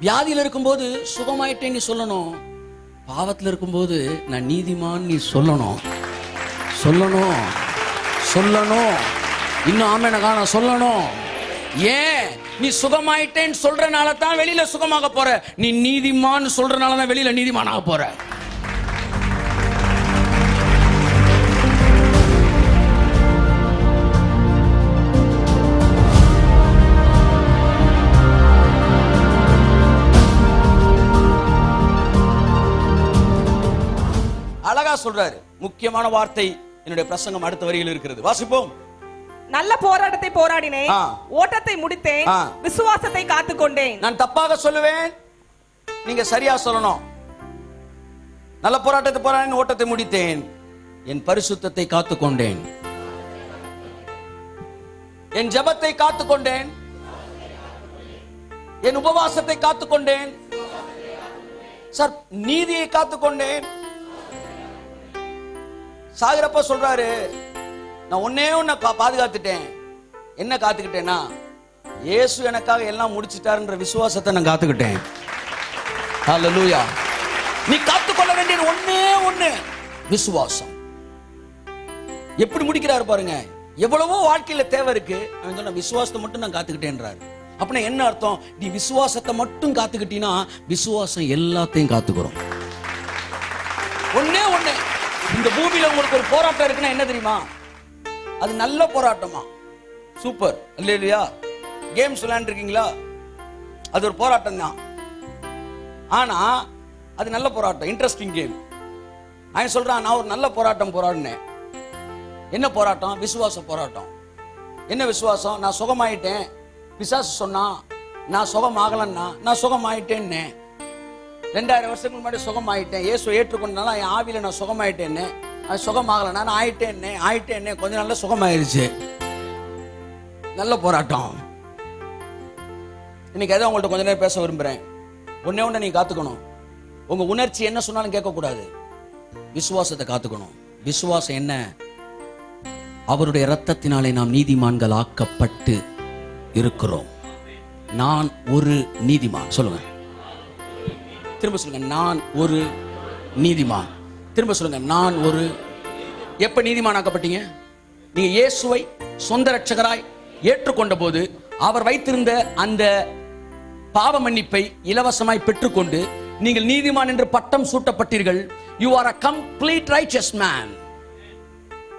வியாதியில இருக்கும்போது சுகமாயிட்டேன் நீ சொல்லணும். பாவத்தில் இருக்கும்போது நான் நீதிமான் நீ சொல்லணும். சொல்லணும் சொல்லணும். இன்னும் ஆமென் காண சொல்லணும். ஏன் நீ சுகமாயிட்டேன்னு சொல்றனால தான் வெளியில சுகமாக போற. நீ நீதிமான் சொல்றனால தான் வெளியில நீதிமானாக போற. அழகா சொல்றாரு. முக்கியமான வார்த்தை என்னுடைய பிரசங்கம் அடுத்த வரியில் இருக்கிறது. வாசிப்போம். நல்ல போராட்டத்தை போராடினேன், ஓட்டத்தை முடித்தேன், விசுவாசத்தை காத்துக்கொண்டேன். நான் தப்பாக சொல்லுவேன், நீங்க சரியா சொல்லணும். நல்ல போராட்டத்தை போராடினேன், ஓட்டத்தை முடித்தேன், என் பரிசுத்தத்தை காத்துக்கொண்டேன், என் ஜெபத்தை காத்துக்கொண்டேன், என் உபவாசத்தை காத்துக்கொண்டேன், சார் நீதியை காத்துக்கொண்டேன். சாகரப்ப சொல்றாரு, நான் ஒன்னே ஒன்ன பாதுகாத்துட்டேன். என்ன காத்துக்கிட்டேன்னா, இயேசு எனக்காக எல்லாம் முடிச்சிட்டாருன்ற விசுவாசத்தை நான் காத்துக்கிட்டேன். ஹல்லேலூயா. நீ காத்துக்கொள்ள வேண்டியது ஒன்னே ஒண்ணு, விசுவாசம். எப்படி முடிக்கிறாரு பாருங்க. எவ்வளவோ வாழ்க்கையில தேவை இருக்கு, அவன் சொன்ன விசுவாசத்தை மட்டும் நான் காத்துக்கிட்டேன்றாரு. அப்படின்னா என்ன அர்த்தம்? நீ விசுவாசத்தை மட்டும் காத்துக்கிட்டீங்கன்னா விசுவாசம் எல்லாத்தையும் காத்துக்கிறோம். ஒன்னே ஒண்ணு. இந்த பூமியில உங்களுக்கு ஒரு போராட்டம் இருக்குன்னா என்ன தெரியுமா? அது நல்ல போராட்டமா? சூப்பர், அல்லேலூயா. கேம்ஸ் விளையாண்டுருக்கீங்களா? அது ஒரு போராட்டம் தான். ஆனா அது நல்ல போராட்டம், இன்ட்ரெஸ்டிங் கேம். அவன் சொல்றான், நான் ஒரு நல்ல போராட்டம் போராடினேன். என்ன போராட்டம்? விசுவாச போராட்டம். என்ன விசுவாசம்? நான் சுகமாயிட்டேன். பிசாசு சொன்னா நான் சுகமாகலன்னா நான் சுகமாயிட்டேன்னு. 2000 வருஷத்துக்கு முன்னாடி சுகமாயிட்டேன், இயேசு ஏற்றுக்கொண்டனால என் ஆவியில நான் சுகமாயிட்டேன்னு. அது சுகமாகல, நான் ஆயிட்டேன்னு கொஞ்ச நாள்ல சுகமாயிருச்சு. நல்ல போராட்டம். இன்னைக்கு எதை உங்கள்ட்ட கொஞ்ச நேரம் பேச விரும்புறேன். ஒன்னே ஒண்ணு நீங்க காத்துக்கணும். உங்க உணர்ச்சி என்ன சொன்னாலும் கேட்க கூடாது. விசுவாசத்தை காத்துக்கணும். விசுவாசம் என்ன? அவருடைய இரத்தத்தினாலே நாம் நீதிமான்கள் ஆக்கப்பட்டு இருக்கிறோம். நான் ஒரு நீதிமான். சொல்லுங்க, திரும்ப சொல்லுங்க. நான் ஒரு நீதிமான். திரும்ப சொல்லுங்க, நான் ஒரு. எப்ப நீதிமானாக்கப்பட்டீங்க? நீங்க இயேசுவை சொந்த ரட்சகராய் ஏற்றுக்கொண்ட போது அவர் வைத்திருந்த அந்த பாவ மன்னிப்பை இலவசமாய் பெற்றுக்கொண்டு நீங்கள் நீதிமான் என்று பட்டம் சூட்டப்பட்டீர்கள். You are a complete righteous man.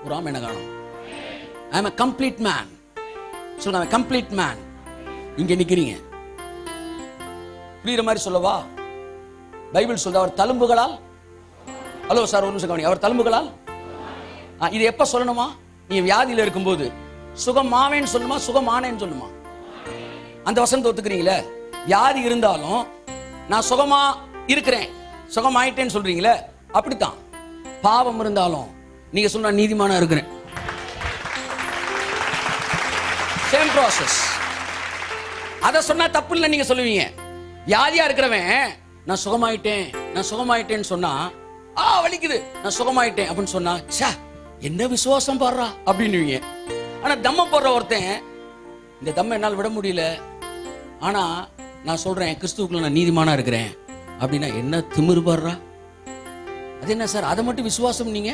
ஒரு ஆமென் காணோம். I am a complete man. சொல்லுங்க, I'm a complete man. இங்க நிக்கிறீங்க. புரியுற மாதிரி சொல்லவா? பைபிள் சொல்ற அவர் தழும்புகளால். ஹலோ சார், ஒரு நிமிஷம் கவனி. அவர் தழும்புகளால். இது எப்ப சொல்லணுமா? நீ வியாதியில இருக்கும்போது. சுகமாவேன்னு சொல்லணுமா, சுகமானேன்னு சொல்லணுமா? அந்த வசனத்தை ஒத்துக்கிறீங்களே? வியாதி இருந்தாலும் நான் சுகமா இருக்கிறேன், சுகமாயிட்டேன்னு சொல்றீங்களே, அப்படித்தான். பாவம் இருந்தாலும் நீங்க சொன்ன நீதிமானா இருக்கிறேன். Same process. அத சொன்னா தப்பு இல்லை நீங்க சொல்லுவீங்க. வியாதியா இருக்கிறவன் நான் சுகமாயிட்டேன், நான் சுகமாயிட்டேன்னு சொன்னா, வலிக்குது, நான் சுகமாயிட்டேன் அப்படின்னு சொன்னா, சே என்ன விசுவாசம் பாடுறா அப்படின்னுவீங்க. ஆனா தம்மம் போடுற ஒருத்தன், இந்த தம்ம என்னால் விட முடியல, ஆனா நான் சொல்றேன் கிறிஸ்துவுக்குள்ள நான் நீதிமானா இருக்கிறேன் அப்படின்னா, என்ன திமிரு பாடுறா? அது என்ன சார், அதை மட்டும் விசுவாசம் நீங்க,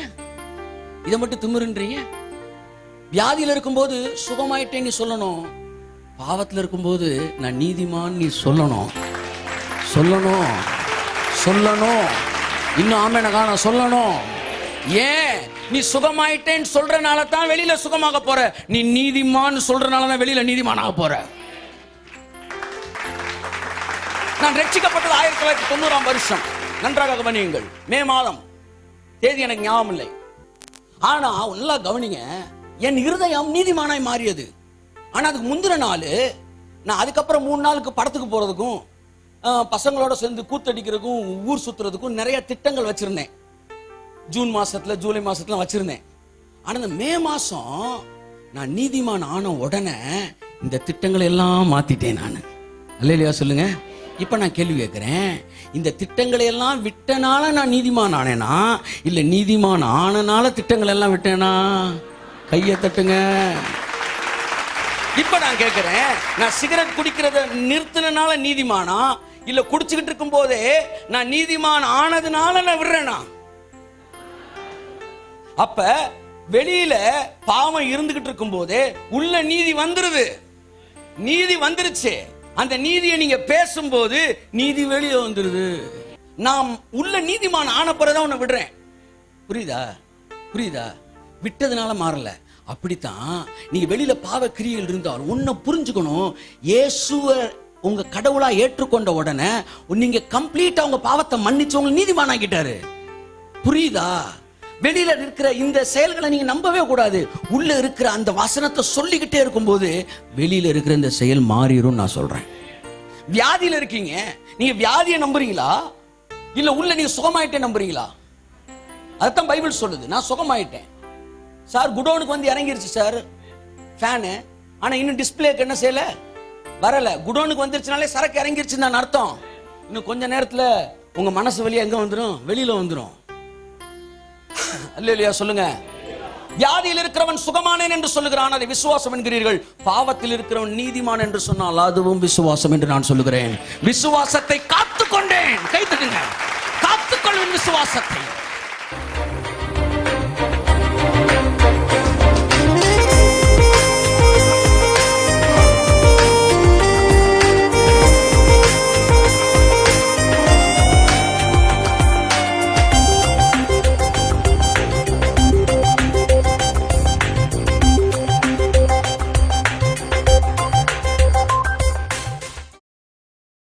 இதை மட்டும் திமிருன்றீங்க? வியாதியில இருக்கும்போது சுகமாயிட்டேன்னு சொல்லணும். பாவத்தில் இருக்கும்போது நான் நீதிமான் நீ சொல்லணும். சொல்லணும் சொல்லணும். இன்னும் ஆமென் காண சொல்லணும். ஏன் நீ சுகமாயிட்டேன்னு சொல்றனால தான் வெளியில சுகமாக போற. நீ நீதிமான் சொல்றனால தான் வெளியில நீதிமானாக போற. நான் ரட்சிக்கப்பட்டது 1990 வருஷம். நன்றாக கவனியுங்கள். மே மாதம், தேதி எனக்கு ஞாபகம் இல்லை. ஆனா நல்லா கவனிங்க, என் இருதயம் நீதிமானாய் மாறியது. ஆனா அதுக்கு முந்தின நாள், நான் அதுக்கப்புறம் 3 நாளுக்கு படத்துக்கு போறதுக்கும் பசங்களோட சேர்ந்து கூத்தடிக்கிறதுக்கும் ஊர் சுத்துறதுக்கும் நிறைய திட்டங்கள் வச்சிருந்தேன். ஜூன் மாசத்துல, ஜூலை மாசத்துல வச்சிருந்தேன். ஆனா இந்த மே மாசம் நான் நீதிமான் ஆன உடனே இந்த திட்டங்களை எல்லாம் மாத்திட்டேன் நான். அல்லேலூயா சொல்லுங்க. இப்ப நான் கேள்வி கேட்கிறேன், இந்த திட்டங்களை எல்லாம் விட்டனால நான் நீதிமான் ஆனேனா, இல்ல நீதிமான் ஆனனால திட்டங்கள் எல்லாம் விட்டேனா? கையை தட்டுங்க. இப்ப நான் கேட்கிறேன், நான் சிகரெட் குடிக்கிறத நிறுத்தினால நீதிமானா, இல்ல குடிச்சுக்கிட்டு இருக்கும் போதே நான் நீதிமான் ஆனதுனால நான் விடுறேனா? அப்ப வெளியில பாவம் இருந்துகிட்டு இருக்கும் போதே உள்ள நீதி வந்துருது. நீதி வந்துருச்சு. அந்த நீதியை நீங்க பேசும்போது நீதி வெளியே வந்துருது. நாம் உள்ள நீதிமான் ஆன பிறகுதான் உன்னை விடுறேன். புரியுதா? புரியுதா? விட்டதுனால மாறல. அப்படித்தான் நீங்க வெளியில பாவ கிரியைகள் இருந்தாலும் உன்னை புரிஞ்சுக்கணும். இயேசுவை உங்க கடவுளா ஏற்றுக்கொண்ட உடனே நீங்க கம்ப்ளீட்டா உங்க பாவத்தை மன்னிச்சு உங்களை நீதிமான் ஆக்கிட்டாரு. புரியுதா? வெளியில இருக்கிற இந்த செயல்களை நீங்க நம்பவே கூடாது. உள்ள இருக்கிற அந்த வசனத்தை சொல்லிக்கிட்டே இருக்கும்போது வெளியில இருக்கிற இந்த செயல் மாறிடும். நான் சொல்றேன். வியாதியில இருக்கீங்க, நீங்க வியாதியை நம்புறீங்களா இல்ல உள்ள நீங்க சுகமாயிட்டே நம்புறீங்களா? அதுதான் பைபிள் சொல்லுது. நான் சுகமாயிட்டேன் சார், குடோனுக்கு வந்து இறங்கிருச்சு சார் ஃபேனு, ஆனா இன்னும் டிஸ்பிளேக்கு என்ன செய்யல, வரல. குடோனுக்கு வந்துருச்சுனாலே சரக்கு இறங்கிருச்சுன்னு அர்த்தம். இன்னும் கொஞ்ச நேரத்துல உங்க மனசு வெளியே எங்க வந்துடும்? வெளியில வந்துடும். அல்லேலூயா சொல்லுங்க. வியாதியில் இருக்கிறவன் சுகமானேன் என்று சொல்லுகிறான், அதை விசுவாசம் என்கிறீர்கள். பாவத்தில் இருக்கிறவன் நீதிமான் என்று சொன்னால் அதுவும் விசுவாசம் என்று நான் சொல்லுகிறேன். விசுவாசத்தை காத்துக்கொண்டேன். கை தட்டுங்க. காத்துக்கொள்வேன் விசுவாசத்தை.